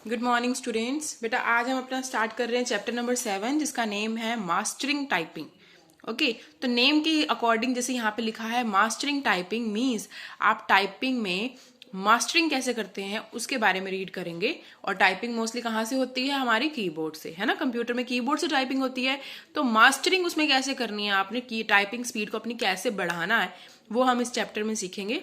Good morning students. बेटा आज हम अपना स्टार्ट कर रहे हैं चैप्टर नंबर 7 जिसका नेम है मास्टरिंग टाइपिंग। ओके, तो नेम के अकॉर्डिंग जैसे यहाँ पे लिखा है मास्टरिंग टाइपिंग मीन्स आप टाइपिंग में मास्टरिंग कैसे करते हैं उसके बारे में रीड करेंगे। और टाइपिंग मोस्टली कहाँ से होती है? हमारी कीबोर्ड से, है ना। कंप्यूटर में कीबोर्ड से टाइपिंग होती है, तो मास्टरिंग उसमें कैसे करनी है, आपने की टाइपिंग स्पीड को अपनी कैसे बढ़ाना है, वो हम इस चैप्टर में सीखेंगे।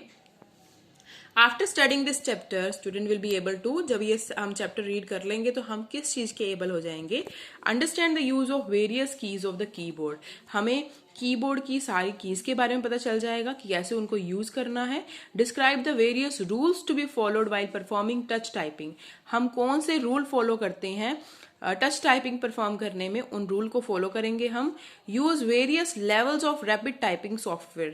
After studying this chapter student will be able to, जब ये हम चैप्टर रीड कर लेंगे तो हम किस चीज के एबल हो जाएंगे? Understand the use of various keys of the keyboard. हमें कीबोर्ड की सारी कीज के बारे में पता चल जाएगा कि कैसे उनको यूज करना है। Describe the various rules to be followed while performing touch typing. हम कौन से रूल फॉलो करते हैं टच टाइपिंग परफॉर्म करने में, उन रूल को फॉलो करेंगे हम। Use various levels of rapid typing software.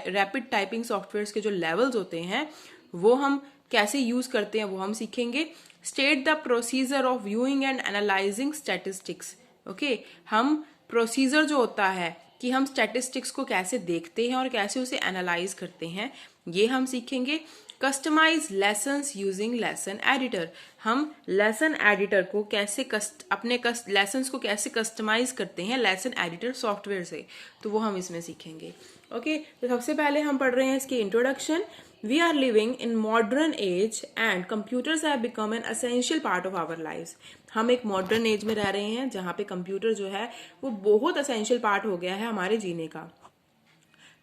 Rapid typing software के जो लेवल्स होते हैं वो हम कैसे यूज करते हैं वो हम सीखेंगे। State the procedure of viewing and analysing statistics. Okay, हम प्रोसीजर जो होता है कि हम स्टैटिस्टिक्स को कैसे देखते हैं और कैसे उसे एनालाइज करते हैं, ये हम सीखेंगे। Customize lessons using lesson editor. हम लेसन एडिटर को कैसे अपने लेसन्स को कैसे कस्टमाइज करते हैं लेसन एडिटर सॉफ्टवेयर से, तो वो हम इसमें सीखेंगे। ओके, तो सबसे पहले हम पढ़ रहे हैं इसकी introduction. We are living in modern age and computers have become an essential part of our lives. हम एक मॉडर्न एज में रह रहे हैं जहाँ पे कंप्यूटर जो है वो बहुत एसेंशियल पार्ट हो गया है हमारे जीने का।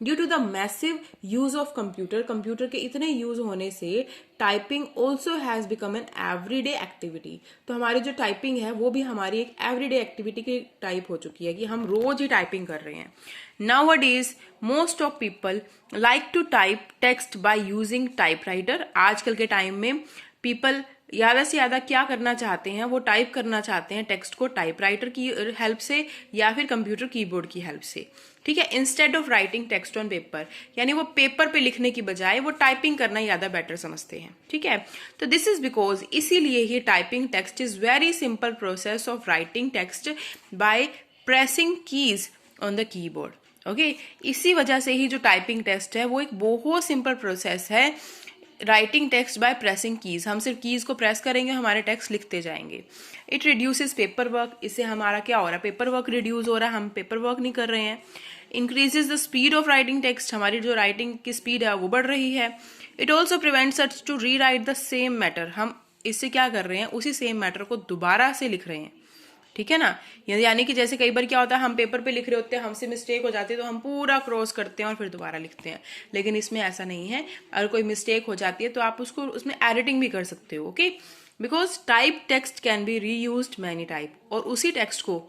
Due to the massive use of computer के इतने यूज होने से typing also has become an everyday activity. तो हमारी जो टाइपिंग है वो भी हमारी एक एवरीडे एक्टिविटी की टाइप हो चुकी है कि हम रोज ही टाइपिंग कर रहे हैं। Nowadays most of people like to type text by using typewriter. आजकल के टाइम में पीपल ज्यादा से ज्यादा क्या करना चाहते हैं? वो टाइप करना चाहते हैं टेक्स्ट को टाइपराइटर की हेल्प से या फिर कंप्यूटर कीबोर्ड की हेल्प से। ठीक है, instead of writing text on paper, यानी वो पेपर पे लिखने की बजाय वो टाइपिंग करना ज्यादा बेटर समझते हैं। ठीक है, तो दिस इज बिकॉज, इसीलिए ही typing text is very simple process of writing text by pressing keys on the keyboard. Okay, इसी वजह से ही जो टाइपिंग टेक्स्ट है वो एक बहुत सिंपल प्रोसेस है writing text by pressing keys. हम सिर्फ कीज को प्रेस करेंगे, हमारे टेक्स्ट लिखते जाएंगे। It reduces paper work. इससे हमारा क्या हो रहा है? पेपर वर्क रिड्यूस हो रहा है, हम पेपर वर्क नहीं कर रहे हैं। Increases the speed of writing text. हमारी जो राइटिंग की स्पीड है वो बढ़ रही है। It also prevents us to rewrite the same matter. हम इससे क्या कर रहे हैं? उसी सेम मैटर को दोबारा से लिख रहे हैं। ठीक है ना, यानी कि जैसे कई बार क्या होता है, हम पेपर पे लिख रहे होते हैं, हमसे मिस्टेक हो जाती है तो हम पूरा क्रॉस करते हैं और फिर दोबारा लिखते हैं, लेकिन इसमें ऐसा नहीं है। अगर कोई मिस्टेक हो जाती है तो आप उसको उसमें एडिटिंग भी कर सकते हो। Okay, because type text can be reused many type. और उसी टेक्स्ट को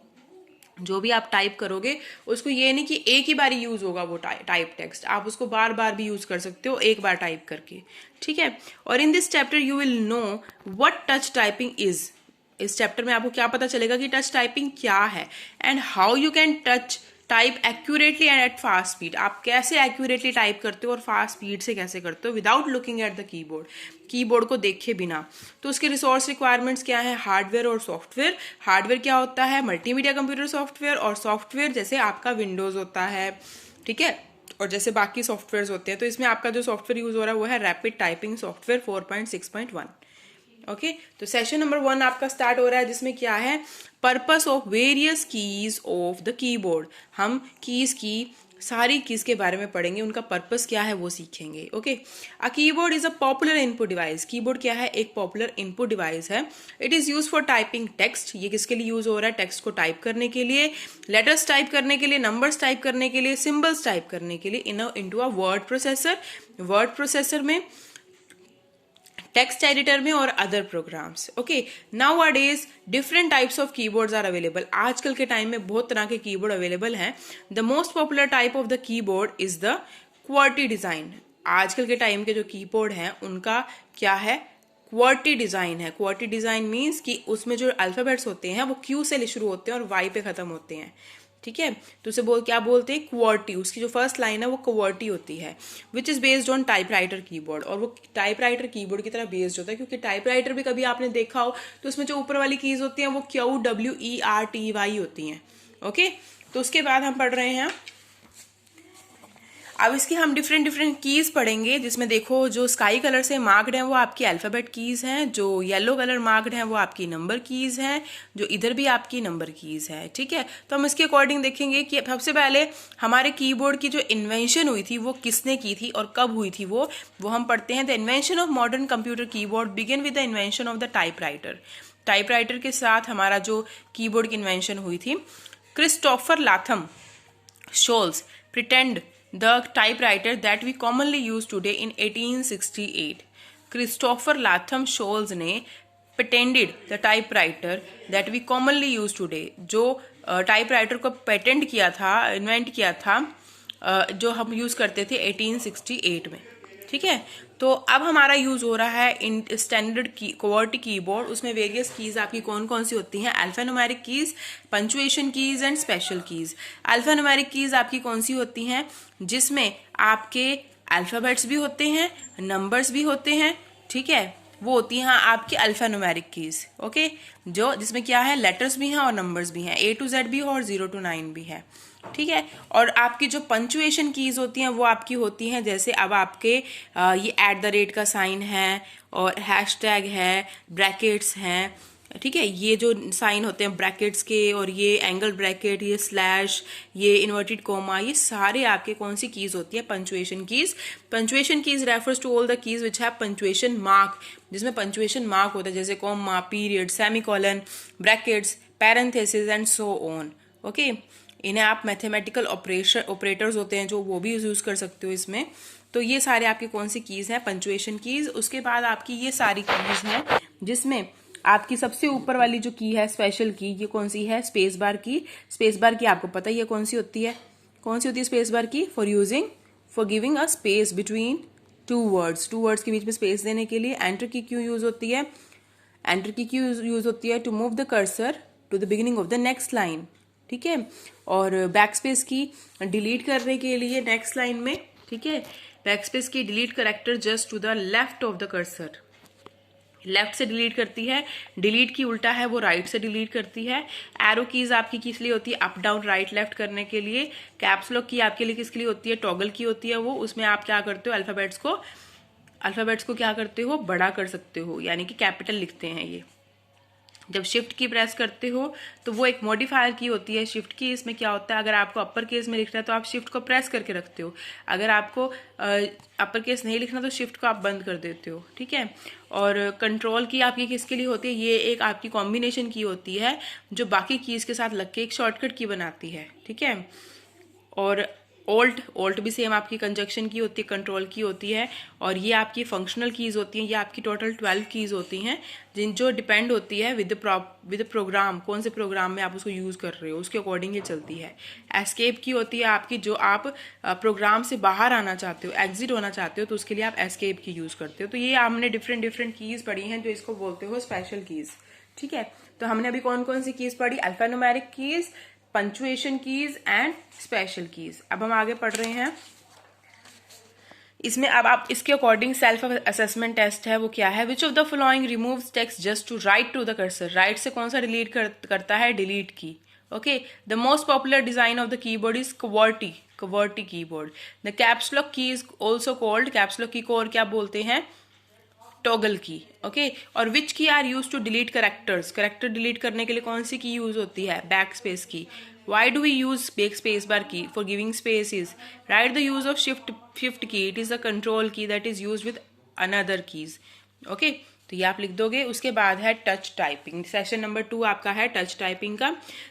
जो भी आप टाइप करोगे उसको ये नहीं कि एक ही बार यूज होगा वो टाइप टेक्स्ट, आप उसको बार बार भी यूज कर सकते हो एक बार टाइप करके। ठीक है, और in this chapter you will know what touch typing is. इस चैप्टर में आपको क्या पता चलेगा कि टच टाइपिंग क्या है and how you can touch type accurately and at fast speed. आप कैसे एक्यूरेटली टाइप करते हो और फास्ट स्पीड से कैसे करते हो without looking at the keyboard, keyboard को देखे बिना। तो उसके रिसोर्स रिक्वायरमेंट्स क्या है? हार्डवेयर और सॉफ्टवेयर। हार्डवेयर क्या होता है? Multimedia computer software. और सॉफ्टवेयर जैसे आपका विंडोज होता है, ठीक है, और जैसे बाकी सॉफ्टवेयर होते हैं। तो इसमें आपका जो सॉफ्टवेयर यूज हो रहा है वो है रैपिड टाइपिंग सॉफ्टवेयर 4.6.1। ओके, तो सेशन नंबर 1 आपका स्टार्ट हो रहा है जिसमें क्या है? Purpose of various keys of the keyboard. हम कीज की सारी कीज के बारे में पढ़ेंगे, उनका पर्पस क्या है वो सीखेंगे। Okay, a keyboard is a popular input device. Keyboard क्या है? एक पॉपुलर इनपुट डिवाइस है। It is use for typing text. ये किसके लिए यूज हो रहा है? टेक्स्ट को टाइप करने के लिए, लेटर्स टाइप करने के लिए, नंबर्स टाइप करने के लिए, सिंबल्स टाइप करने के लिए into a word processor. Word processor में, टेक्स्ट एडिटर में और other programs. Okay, nowadays different types of keyboards are available. आजकल के टाइम में बहुत तरह के कीबोर्ड अवेलेबल हैं। The most popular type of the keyboard is the QWERTY design. आजकल के टाइम के जो कीबोर्ड हैं उनका क्या है? क्वर्टी डिजाइन है। क्वर्टी डिजाइन मीन्स कि उसमें जो अल्फाबेट्स होते हैं वो क्यू से शुरू होते हैं और वाई पे खत्म होते हैं। ठीक है, तो उसे क्या बोलते हैं? क्वर्टी। उसकी जो फर्स्ट लाइन है वो क्वर्टी होती है, which is based on typewriter keyboard. और वो टाइपराइटर कीबोर्ड की तरह बेस्ड होता है, क्योंकि टाइपराइटर भी कभी आपने देखा हो तो उसमें जो ऊपर वाली कीज होती हैं वो QWERTY होती हैं। ओके, तो उसके बाद हम पढ़ रहे हैं अब इसकी हम डिफरेंट डिफरेंट कीज़ पढ़ेंगे, जिसमें देखो जो स्काई कलर से मार्क्ड हैं वो आपकी अल्फ़ाबेट कीज़ हैं, जो येलो कलर मार्क्ड हैं वो आपकी नंबर कीज़ हैं, जो इधर भी आपकी नंबर कीज़ है। ठीक है, तो हम इसके अकॉर्डिंग देखेंगे कि सबसे पहले हमारे कीबोर्ड की जो इन्वेंशन हुई थी वो किसने की थी और कब हुई थी वो हम पढ़ते हैं। The invention of modern computer keyboard begin with the invention of the typewriter. Typewriter के साथ हमारा जो कीबोर्ड की इन्वेंशन हुई थी। Christopher Latham Sholes pretend the typewriter that we commonly use today in 1868. Christopher Latham Sholes ने patented the typewriter that we commonly use today, जो typewriter को पेटेंट किया था, इन्वेंट किया था, जो हम यूज़ करते थे 1868 में। ठीक है, तो अब हमारा यूज़ हो रहा है इन स्टैंडर्ड की QWERTY कीबोर्ड। उसमें वेरियस कीज़ आपकी कौन कौन सी होती हैं? Alphanumeric keys, punctuation keys and special keys. Alphanumeric keys आपकी कौन सी होती हैं? जिसमें आपके अल्फ़ाबेट्स भी होते हैं, नंबर्स भी होते हैं। ठीक है, वो होती हैं आपकी अल्फ़ान्यूमेरिक कीज़। ओके, जो जिसमें क्या है, लेटर्स भी हैं और नंबर्स भी हैं, A to Z भी है और 0 to 9 भी है। ठीक है, और आपकी जो पंचुएशन कीज़ होती हैं वो आपकी होती हैं, जैसे अब आपके ये @ का साइन है और हैशटैग है, ब्रैकेट्स हैं। ठीक है, ये जो साइन होते हैं ब्रैकेट्स के, और ये एंगल ब्रैकेट, ये स्लैश, ये इन्वर्टेड कोमा, ये सारे आपके कौन सी कीज़ होती है? Punctuation keys. Punctuation keys refers to all the keys which have punctuation mark, जिसमें पंचुएशन मार्क होता है, जैसे comma, period, semicolon, brackets, parenthesis and so on. Okay, इन्हें आप मैथमेटिकल ऑपरेटर्स होते हैं जो वो भी यूज़ कर सकते हो इसमें। तो ये सारे आपकी कौन सी कीज़ हैं? Punctuation keys. उसके बाद आपकी ये सारी कीज़ हैं, जिसमें आपकी सबसे ऊपर वाली जो की है स्पेशल की, ये कौन सी है? स्पेस बार की। स्पेस बार की आपको पता ही है कौन सी होती है? कौन सी होती है स्पेस बार की? For giving a space between two words. Two words के बीच में स्पेस देने के लिए। एंटर की क्यों यूज़ होती है? एंटर की क्यों यूज़ होती है? To move the cursor to the beginning of the next line. ठीक है, और बैक स्पेस की डिलीट करने के लिए नेक्स्ट लाइन में। ठीक है, बैक स्पेस की delete character just to the left of the cursor, left से डिलीट करती है। डिलीट की उल्टा है वो राइट से डिलीट करती है। एरो कीज आपकी किस लिए होती है? अप डाउन राइट लेफ्ट करने के लिए। कैप्स लॉक की आपके लिए किसके लिए होती है? टॉगल की होती है वो। उसमें आप क्या करते हो? अल्फाबेट्स को क्या करते हो? बड़ा कर सकते हो, यानी कि कैपिटल लिखते हैं ये। जब शिफ्ट की प्रेस करते हो तो वो एक मॉडिफायर की होती है शिफ्ट की। इसमें क्या होता है, अगर आपको अपर केस में लिखना है तो आप शिफ्ट को प्रेस करके रखते हो, अगर आपको अपर केस नहीं लिखना तो शिफ्ट को आप बंद कर देते हो। ठीक है, और कंट्रोल की आपकी किसके लिए होती है? ये एक आपकी कॉम्बिनेशन की होती है जो बाकी कीज़ के साथ लग के एक शॉर्टकट की बनाती है। ठीक है, और ऑल्ट भी सेम आपकी कंजक्शन की होती है, कंट्रोल की होती है। और ये आपकी फंक्शनल कीज़ होती हैं, ये आपकी टोटल 12 कीज़ होती हैं, जो डिपेंड होती है विद प्रोग्राम, कौन से प्रोग्राम में आप उसको यूज़ कर रहे हो उसके अकॉर्डिंग ये चलती है। एस्केप की होती है आपकी, जो आप प्रोग्राम से बाहर आना चाहते हो, एग्जिट होना चाहते हो, तो उसके लिए आप एस्केप की यूज़ करते हो। तो ये हमने डिफरेंट कीज़ पढ़ी हैं, जो इसको बोलते हो स्पेशल कीज़। ठीक है, तो हमने अभी कौन कौन सी कीज़ पढ़ी? Alphanumeric keys, punctuation keys and special keys. अब हम आगे पढ़ रहे हैं इसमें। अब आप इसके अकॉर्डिंग सेल्फ असेसमेंट टेस्ट है, वो क्या है? Which of the following removes text just to right to the cursor. Right से कौन सा डिलीट करता है? Delete key. Okay, the most popular design of the keyboard is QWERTY keyboard. The caps lock key is also called, caps lock key को और क्या बोलते हैं? टॉगल की। ओके, और which key are use to delete characters. Character delete करने के लिए कौन सी की यूज होती है? Backspace key. Why do we use backspace bar की? For giving spaces. Right the use of shift key, it is the control key that is use with another keys. Okay, तो ये आप लिख दोगे। उसके बाद है touch typing. Session number 2 आपका है टच टाइपिंग का।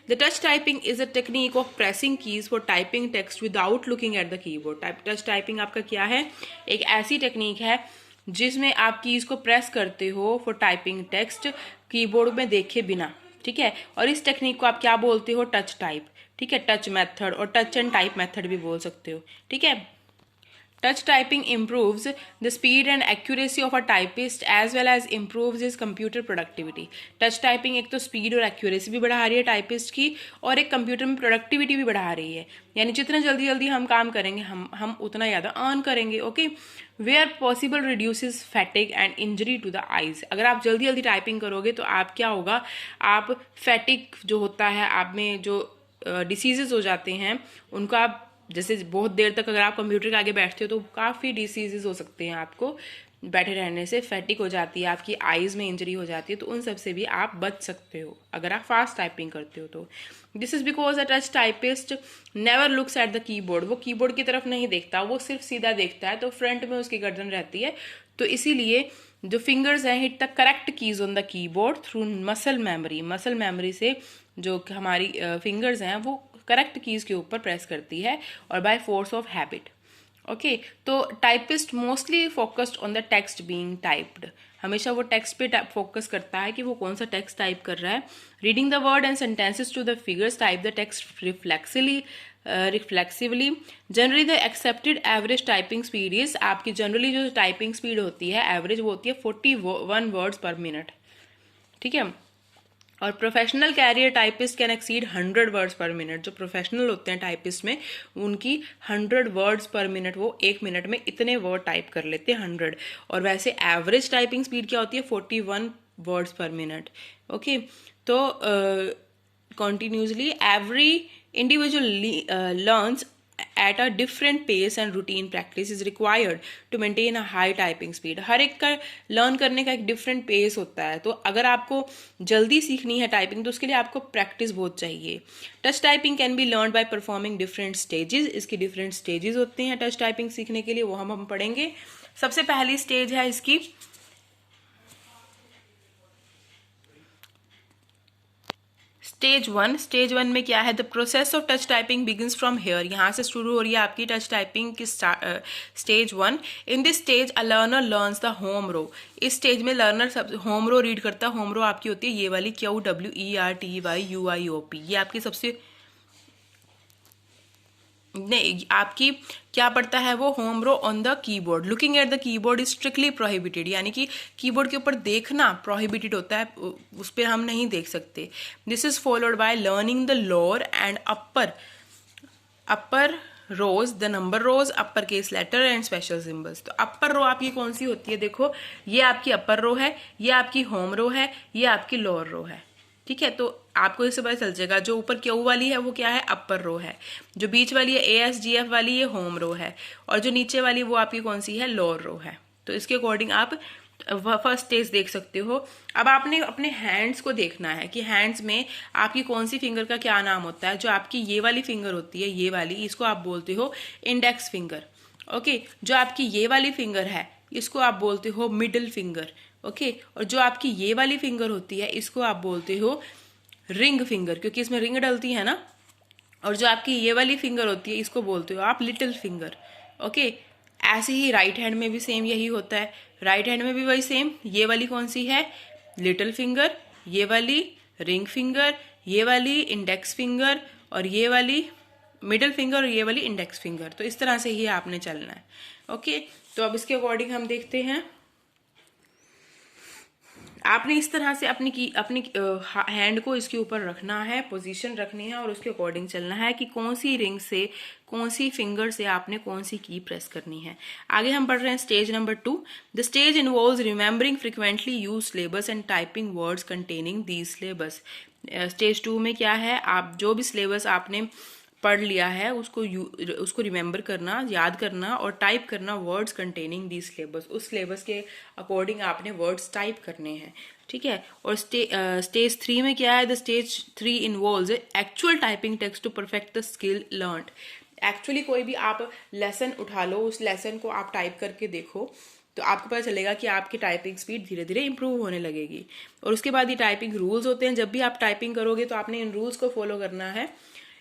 The touch typing is a technique of pressing keys for typing text without looking at the keyboard. Touch typing आपका क्या है? एक ऐसी टेक्निक है जिसमें आप कीज को प्रेस करते हो फॉर टाइपिंग टेक्स्ट कीबोर्ड में देखे बिना। ठीक है, और इस टेक्निक को आप क्या बोलते हो? Touch type. ठीक है, टच मेथड और टच एंड टाइप मेथड भी बोल सकते हो। ठीक है, touch typing improves the speed and accuracy of a typist as well as improves his computer productivity। Touch typing एक तो स्पीड और एक्यूरेसी भी बढ़ा रही है टाइपिस्ट की, और एक कंप्यूटर में प्रोडक्टिविटी भी बढ़ा रही है, यानी जितना जल्दी जल्दी हम काम करेंगे हम उतना ज़्यादा अर्न करेंगे। Okay, where possible reduces fatigue and injury to the eyes. अगर आप जल्दी जल्दी टाइपिंग करोगे तो आप क्या होगा? आप फैटिग जो होता है, आप में जो डिसीजेज हो जाते हैं उनको आप जैसे बहुत देर तक अगर आप कंप्यूटर के आगे बैठते हो तो काफ़ी डिसीजेज हो सकते हैं आपको बैठे रहने से, फैटिक हो जाती है, आपकी आईज में इंजरी हो जाती है, तो उन सब से भी आप बच सकते हो अगर आप फास्ट टाइपिंग करते हो तो। This is because a touch typist never looks at the keyboard, वो कीबोर्ड की तरफ नहीं देखता, वो सिर्फ सीधा देखता है, तो फ्रंट में उसकी गर्दन रहती है, तो इसीलिए जो फिंगर्स हैं hit the correct keys on the keyboard through muscle memory, muscle memory से जो हमारी फिंगर्स हैं वो करेक्ट कीज के ऊपर प्रेस करती है और by force of habit. Okay, तो typist mostly focused on the text being typed, हमेशा वो टेक्स्ट पे फोकस करता है कि वो कौन सा टेक्स्ट टाइप कर रहा है। Reading the word and sentences to the figures, type the text reflexively. Generally the accepted average typing speed is, आपकी जनरली जो टाइपिंग स्पीड होती है एवरेज वो होती है 41 वर्ड्स पर मिनट, ठीक है। और professional career typist can exceed 100 words per minute, जो प्रोफेशनल होते हैं टाइपिस्ट में उनकी 100 वर्ड्स पर मिनट, वो एक मिनट में इतने वर्ड टाइप कर लेते हैं 100। और वैसे एवरेज टाइपिंग स्पीड क्या होती है 41 वर्ड्स पर मिनट। ओके, तो continuously every individual learns at a different pace and routine practice is required to maintain a high typing speed। हर एक का लर्न करने का एक डिफरेंट पेस होता है, तो अगर आपको जल्दी सीखनी है टाइपिंग तो उसके लिए आपको प्रैक्टिस बहुत चाहिए। Touch typing can be learn by performing different stages, इसकी डिफरेंट स्टेजेस होते हैं टच टाइपिंग सीखने के लिए, वो हम पढ़ेंगे। सबसे पहली स्टेज है इसकी स्टेज वन। स्टेज वन में क्या है, the process of touch typing begins from here, यहाँ से शुरू हो रही है आपकी टच टाइपिंग की stage one. In this stage a learner learns the home row, इस स्टेज में लर्नर सब होम रो रीड करता है। होम रो आपकी होती है ये वाली QWERTYUIOP, ये आपकी सबसे नहीं, आपकी क्या पड़ता है वो home row on the keyboard. Looking at the keyboard is strictly prohibited, यानी कि कीबोर्ड के ऊपर देखना प्रोहिबिटेड होता है, उस पर हम नहीं देख सकते। This is followed by learning the lower and upper rows, the number rows, upper case letter and special symbols. तो अपर रो आपकी कौन सी होती है, देखो ये आपकी अपर रो है, ये आपकी होम रो है, ये आपकी लोअर रो है, ठीक है। तो आपको इससे पता चल जाएगा, जो ऊपर क्यू वाली है वो क्या है, अपर रो है, जो बीच वाली है ASGF वाली ये होम रो है, और जो नीचे वाली वो आपकी कौन सी है, लोअर रो है। तो इसके अकॉर्डिंग आप फर्स्ट स्टेज देख सकते हो। अब आपने अपने हैंड्स को देखना है कि हैंड्स में आपकी कौन सी फिंगर का क्या नाम होता है। जो आपकी ये वाली फिंगर होती है, ये वाली, इसको आप बोलते हो इंडेक्स फिंगर। ओके, जो आपकी ये वाली फिंगर है इसको आप बोलते हो मिडिल फिंगर। ओके, और जो आपकी ये वाली फिंगर होती है इसको आप बोलते हो रिंग फिंगर, क्योंकि इसमें रिंग डलती है ना। और जो आपकी ये वाली फिंगर होती है इसको बोलते हो आप लिटिल फिंगर। ओके, ऐसे ही राइट हैंड में भी सेम यही होता है, राइट हैंड में भी वही सेम, ये वाली कौन सी है, लिटिल फिंगर, ये वाली रिंग फिंगर, ये वाली इंडेक्स फिंगर, और ये वाली मिडिल फिंगर, और ये वाली इंडेक्स फिंगर। तो इस तरह से ही आपने चलना है। ओके, तो अब इसके अकॉर्डिंग हम देखते हैं, आपने इस तरह से अपनी हैंड को इसके ऊपर रखना है, पोजीशन रखनी है, और उसके अकॉर्डिंग चलना है कि कौन सी रिंग से, कौन सी फिंगर से आपने कौन सी की प्रेस करनी है। आगे हम पढ़ रहे हैं stage number 2। The stage involves remembering frequently use syllabus and typing words containing these syllabus. Stage 2 में क्या है, आप जो भी सिलेबस आपने पढ़ लिया है उसको रिमेंबर करना, याद करना, और टाइप करना वर्ड्स कंटेनिंग दी सिलेबस, उस सिलेबस के अकॉर्डिंग आपने वर्ड्स टाइप करने हैं, ठीक है। और स्टेज 3 में क्या है, the stage 3 involves actual typing text to perfect the skill learned. Actually कोई भी आप लेसन उठा लो, उस लेसन को आप टाइप करके देखो तो आपको पता चलेगा कि आपकी टाइपिंग स्पीड धीरे धीरे इंप्रूव होने लगेगी। और उसके बाद ये टाइपिंग रूल्स होते हैं, जब भी आप टाइपिंग करोगे तो आपने इन रूल्स को फॉलो करना है।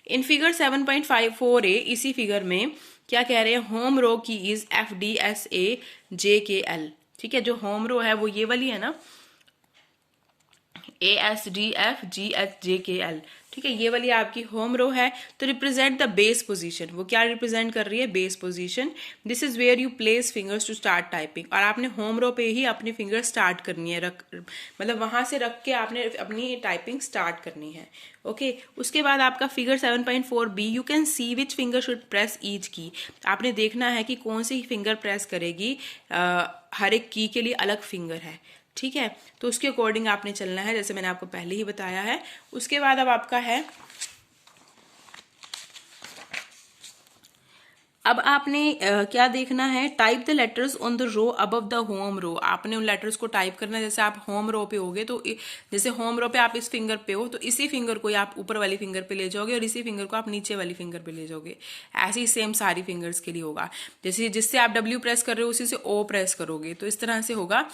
इन फिगर 7.54a, इसी फिगर में क्या कह रहे हैं, होम रो की इज FDSAJKL, ठीक है। जो होम रो है वो ये वाली है ना, ASDFGHJKL, ठीक है, ये वाली आपकी होम रो है। तो रिप्रेजेंट द बेस पोजीशन, वो क्या रिप्रेजेंट कर रही है, base position. This is where you place fingers to start typing, और आपने होम रो पे ही अपनी फिंगर स्टार्ट करनी है, मतलब वहां से रख के आपने अपनी टाइपिंग स्टार्ट करनी है। ओके, उसके बाद आपका figure 7.4b, you can see which finger should press each की। आपने देखना है कि कौन सी फिंगर प्रेस करेगी, हर एक की के लिए अलग फिंगर है, ठीक है। तो उसके अकॉर्डिंग आपने चलना है, जैसे मैंने आपको पहले ही बताया है। उसके बाद अब आपका है अब आपने क्या देखना है, type the letters on the row above the home row. आपने उन लेटर्स को टाइप करना है। जैसे आप होम रो पे होगे तो जैसे होम रो पे आप इस फिंगर पे हो तो इसी फिंगर को आप ऊपर वाली फिंगर पे ले जाओगे और इसी फिंगर को आप नीचे वाली फिंगर पे ले जाओगे। ऐसे ही सेम सारी फिंगर्स के लिए होगा। जैसे जिससे आप डब्ल्यू प्रेस कर रहे हो उसी से ओ प्रेस करोगे, तो इस तरह से होगा।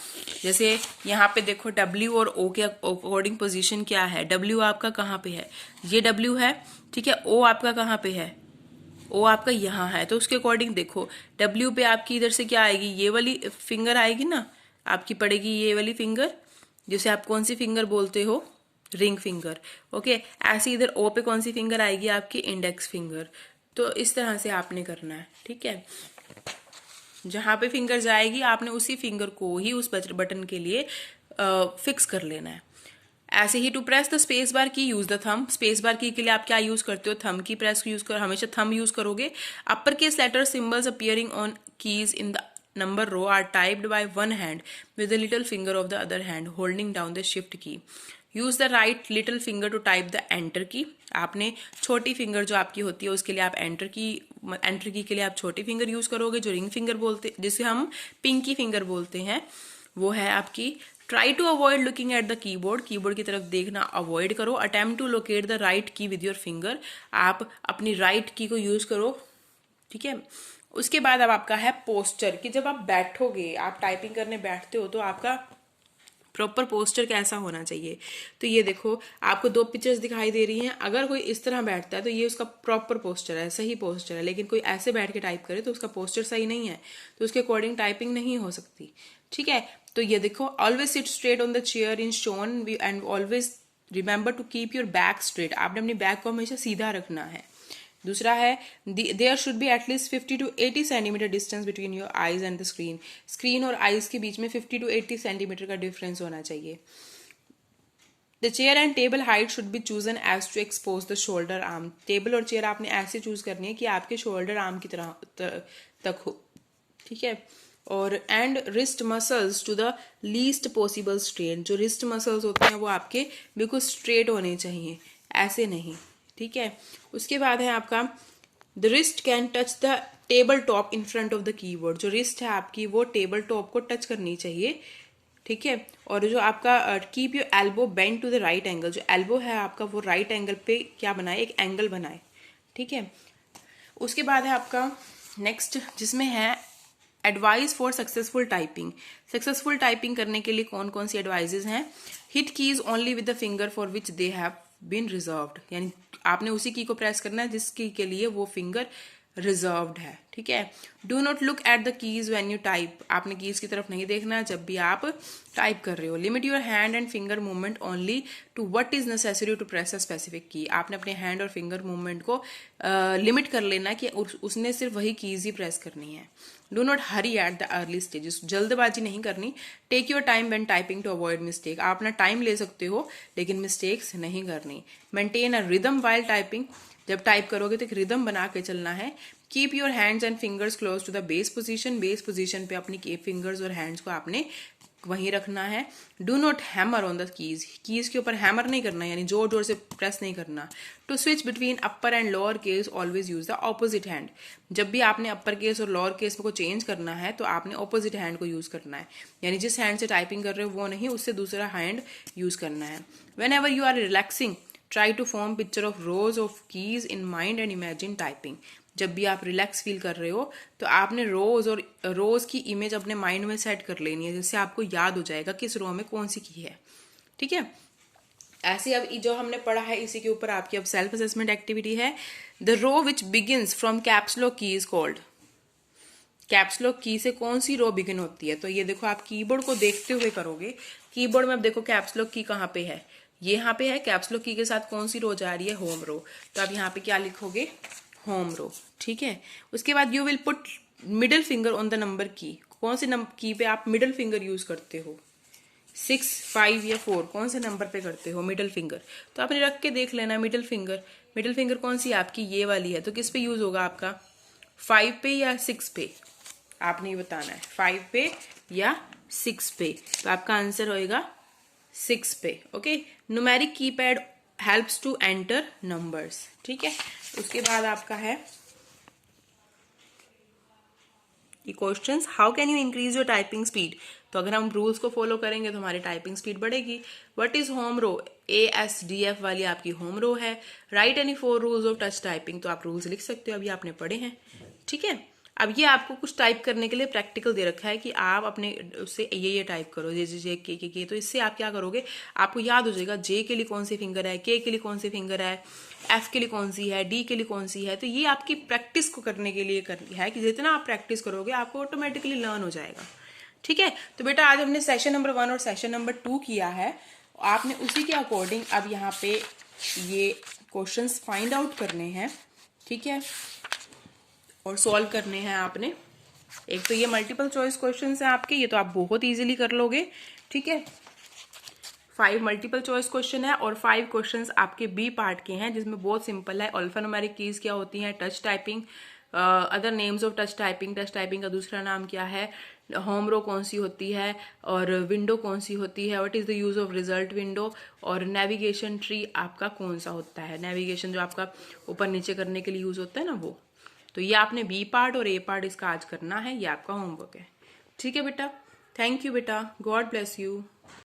जैसे यहाँ पे देखो डब्ल्यू और ओ के अकॉर्डिंग पोजिशन क्या है। डब्ल्यू आपका कहाँ पे है, ये डब्ल्यू है, ठीक है। ओ आपका कहाँ पे है, ओ आपका यहाँ है। तो उसके अकॉर्डिंग देखो डब्ल्यू पे आपकी इधर से क्या आएगी, ये वाली फिंगर आएगी ना, आपकी पड़ेगी ये वाली फिंगर, जिसे आप कौन सी फिंगर बोलते हो, रिंग फिंगर। ओके, ऐसे इधर ओ पे कौन सी फिंगर आएगी, आपकी इंडेक्स फिंगर। तो इस तरह से आपने करना है, ठीक है। जहां पे फिंगर जाएगी आपने उसी फिंगर को ही उस बटन के लिए फिक्स कर लेना है। ऐसे ही to press the space bar key use the thumb. Space bar key के लिए आप क्या यूज करते हो, थंब की प्रेस यूज कर, हमेशा थंब यूज करोगे। Upper case letter symbols appearing on keys in the number row are typed by one hand with the little finger of the other hand holding down the shift key. Use the right little finger to type the enter key. आपने छोटी finger जो आपकी होती है उसके लिए आप enter की के लिए आप छोटी फिंगर यूज करोगे। जो रिंग फिंगर बोलते, जिसे हम पिंकी फिंगर बोलते हैं, वो है आपकी। Try to avoid looking at the keyboard. Keyboard की तरफ देखना अवॉइड करो। Attempt to locate the right key with your finger. आप अपनी राइट की को यूज करो, ठीक है। उसके बाद अब आपका है पोस्चर, कि जब आप बैठोगे, आप टाइपिंग करने बैठते हो तो आपका प्रॉपर पोस्चर कैसा होना चाहिए। तो ये देखो आपको दो पिक्चर्स दिखाई दे रही हैं। अगर कोई इस तरह बैठता है तो ये उसका प्रॉपर पोस्चर है, सही पोस्चर है। लेकिन कोई ऐसे बैठ के टाइप करे तो उसका पोस्चर सही नहीं है, तो उसके अकॉर्डिंग टाइपिंग नहीं हो सकती, ठीक है। तो ये देखो, always sit straight on the chair in shown and always remember to keep your back straight. आपने अपनी बैक को हमेशा सीधा रखना है। दूसरा है there should be at least 50 to 80 centimetre distance between your eyes and the screen. Screen और आईज के बीच में 50 to 80 सेंटीमीटर का डिफरेंस होना चाहिए। The chair and table height should be chosen as to expose the shoulder arm. Table और chair आपने ऐसे चूज करनी है कि आपके शोल्डर आर्म की तरह तक हो, ठीक है। और and wrist muscles to the least possible strain. जो रिस्ट मसल्स होते हैं वो आपके बिल्कुल स्ट्रेट होने चाहिए, ऐसे नहीं, ठीक है। उसके बाद है आपका the wrist can touch the table top in front of the keyboard. जो रिस्ट है आपकी वो टेबल टॉप को टच करनी चाहिए, ठीक है। और जो आपका keep your elbow bend to the right angle. जो एल्बो है आपका वो राइट एंगल पे क्या बनाए, एक एंगल बनाए, ठीक है। उसके बाद है आपका नेक्स्ट, जिसमें है advice for successful typing. Successful typing करने के लिए कौन कौन सी एडवाइजेज हैं। Hit keys only with the finger for which they have been reserved. यानी आपने उसी की को प्रेस करना है जिस की के लिए वो फिंगर रिजर्व्ड है, ठीक है। Do not look at the keys when you type. आपने कीज की तरफ नहीं देखना जब भी आप टाइप कर रहे हो। Limit your hand and finger movement only to what is necessary to press a specific key. आपने अपने हैंड और फिंगर मूवमेंट को लिमिट कर लेना कि उसने सिर्फ वही कीज ही प्रेस करनी है। Do not hurry at the early stages. जल्दबाजी नहीं करनी। Take your time when typing to avoid mistake. आप अपना टाइम ले सकते हो लेकिन मिस्टेक्स नहीं करनी। Maintain a rhythm while typing. जब टाइप करोगे तो एक रिदम बना के चलना है। Keep your hands and fingers close to the base position. Base position पे अपनी फिंगर्स और हैंड्स को आपने वहीं रखना है। Do not hammer on the keys. Keys के ऊपर हैमर नहीं करना, यानी जोर जोर से प्रेस नहीं करना। To switch between upper and lower case always use the opposite hand. जब भी आपने अपर केस और लोअर केस को चेंज करना है तो आपने ऑपोजिट हैंड को यूज करना है। यानी जिस हैंड से टाइपिंग कर रहे हो वो नहीं, उससे दूसरा हैंड यूज करना है। Whenever you are relaxing try to form picture of rows of keys in mind and imagine typing. जब भी आप रिलैक्स फील कर रहे हो तो आपने रोज की इमेज अपने माइंड में सेट कर लेनी है, जिससे आपको याद हो जाएगा किस रो में कौन सी की है, ठीक है। ऐसे अब जो हमने पढ़ा है इसी के ऊपर आपकी अब सेल्फ असेसमेंट एक्टिविटी है। The row which begins from caps lock key is called. Caps lock key से कौन सी रो बिगिन होती है। तो ये देखो आप कीबोर्ड को देखते हुए करोगे। कीबोर्ड में अब देखो कैप्स लॉक की कहाँ पे है, ये यहाँ पे है। कैप्स लॉक की के साथ कौन सी रो जा रही है, होम रो। तो आप यहाँ पे क्या लिखोगे, होम रो, ठीक है। उसके बाद you will put middle finger on the number की। कौन से की पे आप मिडिल फिंगर यूज करते हो, 6, 5 या 4, कौन से नंबर पे करते हो मिडिल फिंगर। तो आपने रख के देख लेना मिडिल फिंगर। मिडिल फिंगर कौन सी आपकी, ये वाली है। तो किस पे यूज होगा आपका, 5 पे या 6 पे, आपने ये बताना है 5 पे या 6 पे। तो आपका आंसर होएगा 6 पे, okay. Numeric keypad helps to enter numbers, ठीक है। उसके बाद आपका है कि questions how can you increase your typing speed. तो अगर हम रूल्स को फॉलो करेंगे तो हमारी टाइपिंग स्पीड बढ़ेगी। What is home row, ASDF वाली आपकी होम रो है। Write any 4 rules of touch typing, तो आप रूल्स लिख सकते हो, अभी आपने पढ़े हैं, ठीक है। अब ये आपको कुछ टाइप करने के लिए प्रैक्टिकल दे रखा है कि आप अपने उससे ये टाइप करो, जे जे के। तो इससे आप क्या करोगे, आपको याद हो जाएगा जे के लिए कौन सी फिंगर है, के लिए कौन सी फिंगर है, एफ के लिए कौन सी है, डी के लिए कौन सी है। तो ये आपकी प्रैक्टिस को करने के लिए है कि जितना आप प्रैक्टिस करोगे आपको ऑटोमेटिकली लर्न हो जाएगा, ठीक है। तो बेटा आज हमने सेशन नंबर 1 और सेशन नंबर 2 किया है। आपने उसी के अकॉर्डिंग अब यहाँ पे ये क्वेश्चंस फाइंड आउट करने हैं, ठीक है, और सॉल्व करने हैं आपने। एक तो ये मल्टीपल चॉइस क्वेश्चंस हैं आपके, ये तो आप बहुत इजीली कर लोगे, ठीक है। 5 मल्टीपल चॉइस क्वेश्चन है और 5 क्वेश्चंस आपके बी पार्ट के हैं, जिसमें बहुत सिंपल है। अल्फान्यूमेरिक कीज क्या होती हैं, touch typing, other names of touch typing, touch typing का दूसरा नाम क्या है, होम रो कौन सी होती है, और विंडो कौन सी होती है, what is the use of result window, और नेविगेशन ट्री आपका कौन सा होता है, नेविगेशन जो आपका ऊपर नीचे करने के लिए यूज होता है ना वो। तो ये आपने बी पार्ट और ए पार्ट इसका आज करना है, ये आपका होमवर्क है, ठीक है बेटा। थैंक यू बेटा, गॉड ब्लेस यू।